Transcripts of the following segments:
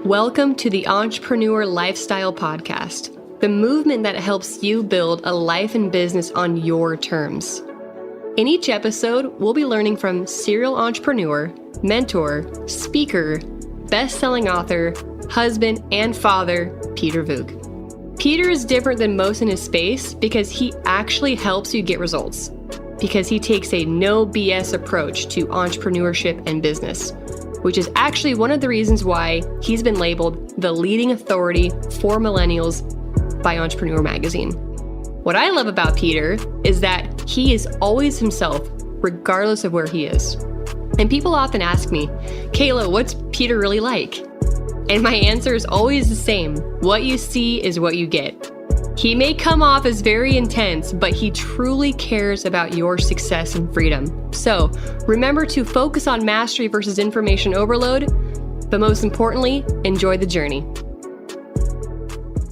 Welcome to the Entrepreneur Lifestyle Podcast, the movement that helps you build a life and business on your terms. In each episode, we'll be learning from serial entrepreneur, mentor, speaker, best-selling author, husband, and father, Peter Voog. Peter is different than most in his space because he actually helps you get results, because he takes a no BS approach to entrepreneurship and business, which is actually one of the reasons why he's been labeled the leading authority for millennials by Entrepreneur Magazine. What I love about Peter is that he is always himself, regardless of where he is. And people often ask me, Kayla, what's Peter really like? And my answer is always the same. What you see is what you get. He may come off as very intense, but he truly cares about your success and freedom. So remember to focus on mastery versus information overload, but most importantly, enjoy the journey.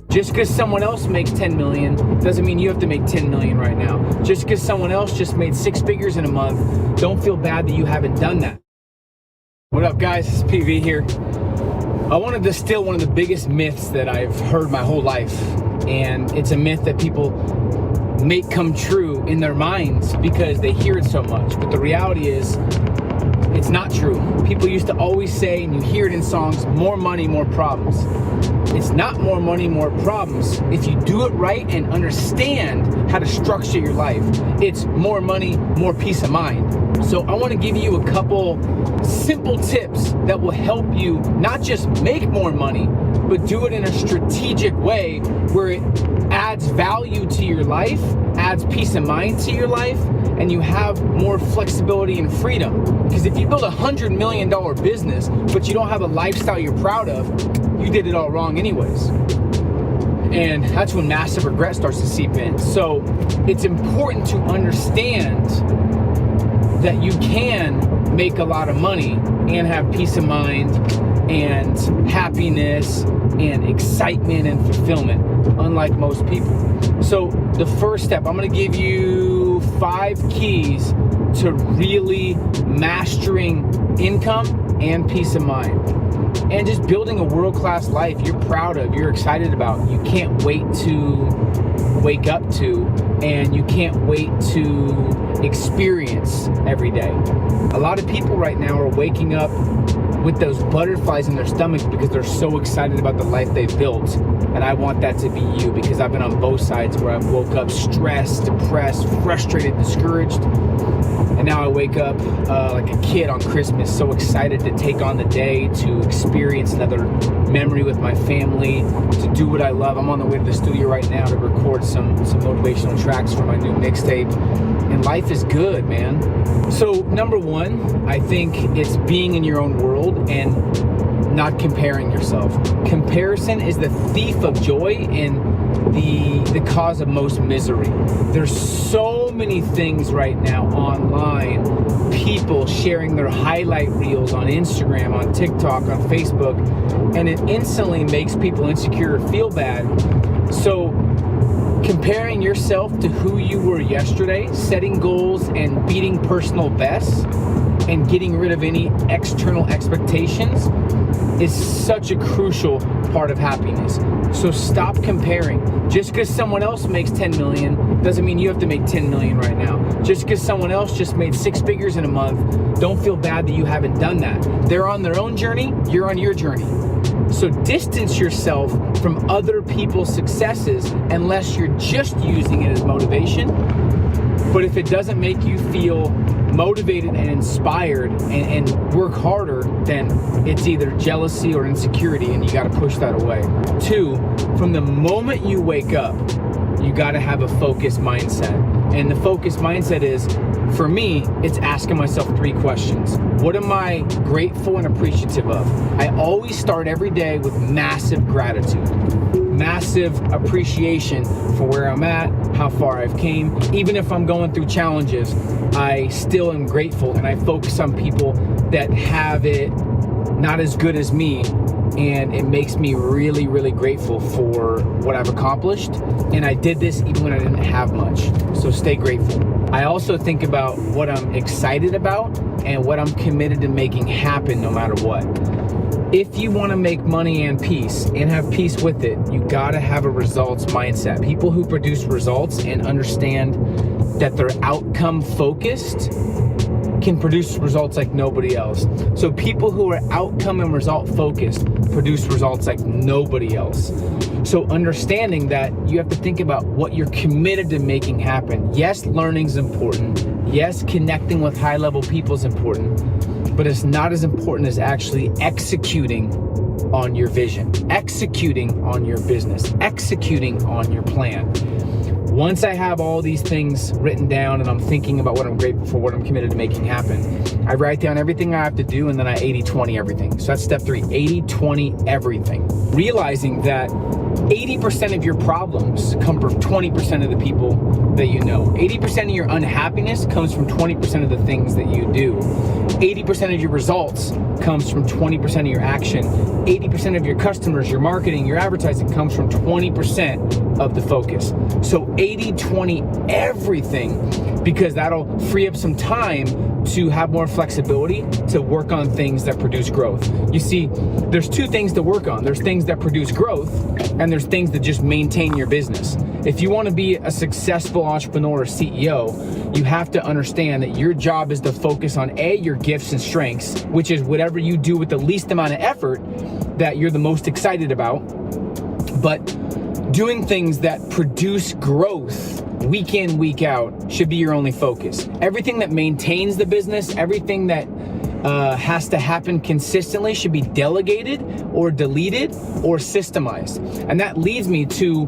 Just because someone else makes 10 million doesn't mean you have to make 10 million right now. Just because someone else just made 6 figures in a month, don't feel bad that you haven't done that. What up, guys? It's PV here. I want to distill one of the biggest myths that I've heard my whole life. And it's a myth that people make come true in their minds because they hear it so much. But the reality is, it's not true. People used to always say, and you hear it in songs, more money, more problems. It's not more money, more problems. If you do it right and understand how to structure your life, it's more money, more peace of mind. So I want to give you a couple simple tips that will help you not just make more money, but do it in a strategic way where it adds value to your life, adds peace of mind to your life, and you have more flexibility and freedom. Because if you build a $100 million business, but you don't have a lifestyle you're proud of, you did it all wrong anyways. And that's when massive regret starts to seep in. So it's important to understand that you can make a lot of money and have peace of mind and happiness and excitement and fulfillment, unlike most people. So the first step, I'm gonna give you 5 keys to really mastering income and peace of mind. And just building a world-class life you're proud of, you're excited about, you can't wait to wake up to, and you can't wait to experience every day. A lot of people right now are waking up with those butterflies in their stomachs because they're so excited about the life they've built. And I want that to be you, because I've been on both sides where I've woke up stressed, depressed, frustrated, discouraged. And now I wake up like a kid on Christmas, so excited to take on the day, to experience another memory with my family, to do what I love. I'm on the way to the studio right now to record some motivational tracks for my new mixtape. And life is good, man. So number 1, I think it's being in your own world and not comparing yourself. Comparison is the thief of joy and the cause of most misery. There's so many things right now online, people sharing their highlight reels on Instagram, on TikTok, on Facebook, and it instantly makes people insecure or feel bad. So comparing yourself to who you were yesterday, setting goals and beating personal bests, and getting rid of any external expectations is such a crucial part of happiness. So stop comparing. Just because someone else makes 10 million doesn't mean you have to make 10 million right now. Just because someone else just made 6 figures in a month, don't feel bad that you haven't done that. They're on their own journey, you're on your journey. So distance yourself from other people's successes unless you're just using it as motivation. But if it doesn't make you feel motivated and inspired and work harder, then it's either jealousy or insecurity, and you got to push that away. 2, from the moment you wake up, you got to have a focused mindset. And the focused mindset is, for me, it's asking myself 3 questions. What am I grateful and appreciative of? I always start every day with massive gratitude, massive appreciation for where I'm at, how far I've came. Even if I'm going through challenges, I still am grateful, and I focus on people that have it not as good as me, and it makes me really, really grateful for what I've accomplished. And I did this even when I didn't have much. So stay grateful. I also think about what I'm excited about and what I'm committed to making happen no matter what. If you want to make money and peace and have peace with it, you got to have a results mindset. People who produce results and understand that they're outcome focused can produce results like nobody else. So people who are outcome and result focused produce results like nobody else. So understanding that, you have to think about what you're committed to making happen. Yes, learning's important. Yes, connecting with high level people is important, but it's not as important as actually executing on your vision, executing on your business, executing on your plan. Once I have all these things written down and I'm thinking about what I'm grateful for, what I'm committed to making happen, I write down everything I have to do, and then I 80-20 everything. So that's step 3, 80-20 everything. Realizing that 80% of your problems come from 20% of the people that you know. 80% of your unhappiness comes from 20% of the things that you do. 80% of your results comes from 20% of your action. 80% of your customers, your marketing, your advertising comes from 20% of the focus. So 80-20 everything, because that'll free up some time to have more flexibility to work on things that produce growth. You see, there's 2 things to work on. There's things that produce growth, and there's things that just maintain your business. If you want to be a successful entrepreneur or CEO, you have to understand that your job is to focus on your gifts and strengths, which is whatever you do with the least amount of effort that you're the most excited about, but doing things that produce growth week in, week out should be your only focus. Everything that maintains the business, everything that has to happen consistently should be delegated or deleted or systemized. And that leads me to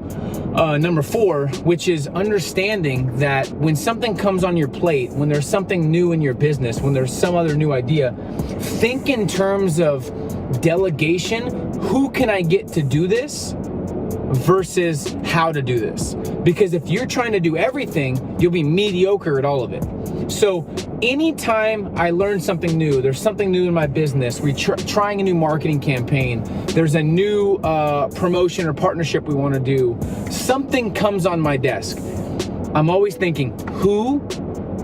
number 4, which is understanding that when something comes on your plate, when there's something new in your business, when there's some other new idea, think in terms of delegation. Who can I get to do this versus how to do this? Because if you're trying to do everything, you'll be mediocre at all of it. So anytime I learn something new, there's something new in my business, we're trying a new marketing campaign, there's a new promotion or partnership we want to do, something comes on my desk, I'm always thinking, who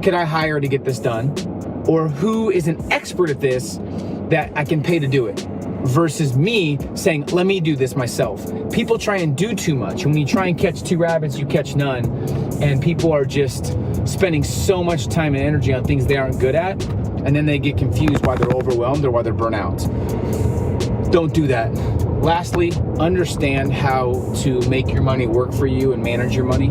could I hire to get this done? Or who is an expert at this that I can pay to do it? Versus me saying, let me do this myself. People try and do too much. When you try and catch 2 rabbits, you catch none. And people are just spending so much time and energy on things they aren't good at, and then they get confused why they're overwhelmed or why they're burnt out. Don't do that. Lastly, understand how to make your money work for you and manage your money.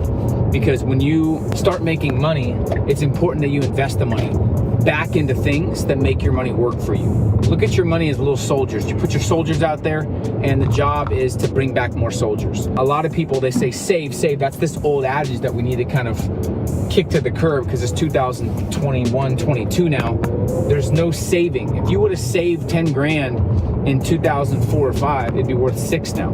Because when you start making money, it's important that you invest the money back into things that make your money work for you. Look at your money as little soldiers. You put your soldiers out there, and the job is to bring back more soldiers. A lot of people, they say save, save. That's this old adage that we need to kind of kick to the curb, because it's 2021, 22 now. There's no saving. If you would have saved 10 grand in 2004 or 5, it'd be worth 6 now,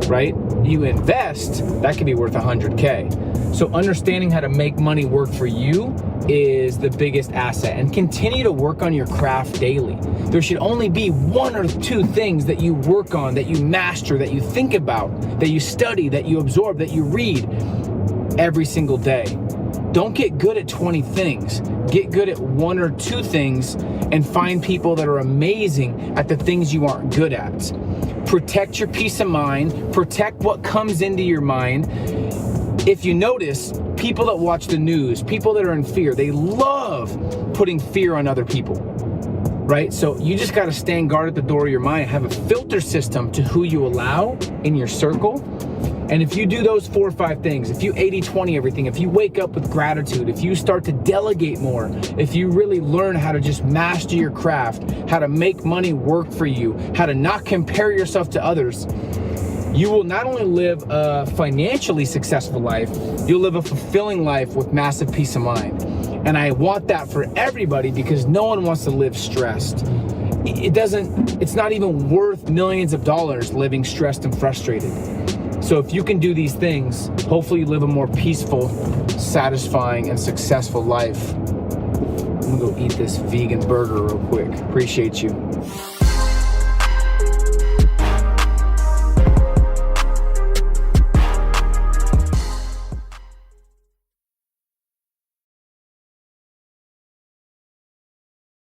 right? You invest, that could be worth 100K. So understanding how to make money work for you is the biggest asset, and continue to work on your craft daily. There should only be 1 or 2 things that you work on, that you master, that you think about, that you study, that you absorb, that you read every single day. Don't get good at 20 things. Get good at 1 or 2 things, and find people that are amazing at the things you aren't good at. Protect your peace of mind. Protect what comes into your mind. If you notice, people that watch the news, people that are in fear, they love putting fear on other people, right? So you just got to stand guard at the door of your mind, have a filter system to who you allow in your circle. And if you do those 4 or 5 things, if you 80-20 everything, if you wake up with gratitude, if you start to delegate more, if you really learn how to just master your craft, how to make money work for you, how to not compare yourself to others, you will not only live a financially successful life, you'll live a fulfilling life with massive peace of mind. And I want that for everybody, because no one wants to live stressed. It's not even worth millions of dollars living stressed and frustrated. So if you can do these things, hopefully you live a more peaceful, satisfying, and successful life. I'm gonna go eat this vegan burger real quick. Appreciate you.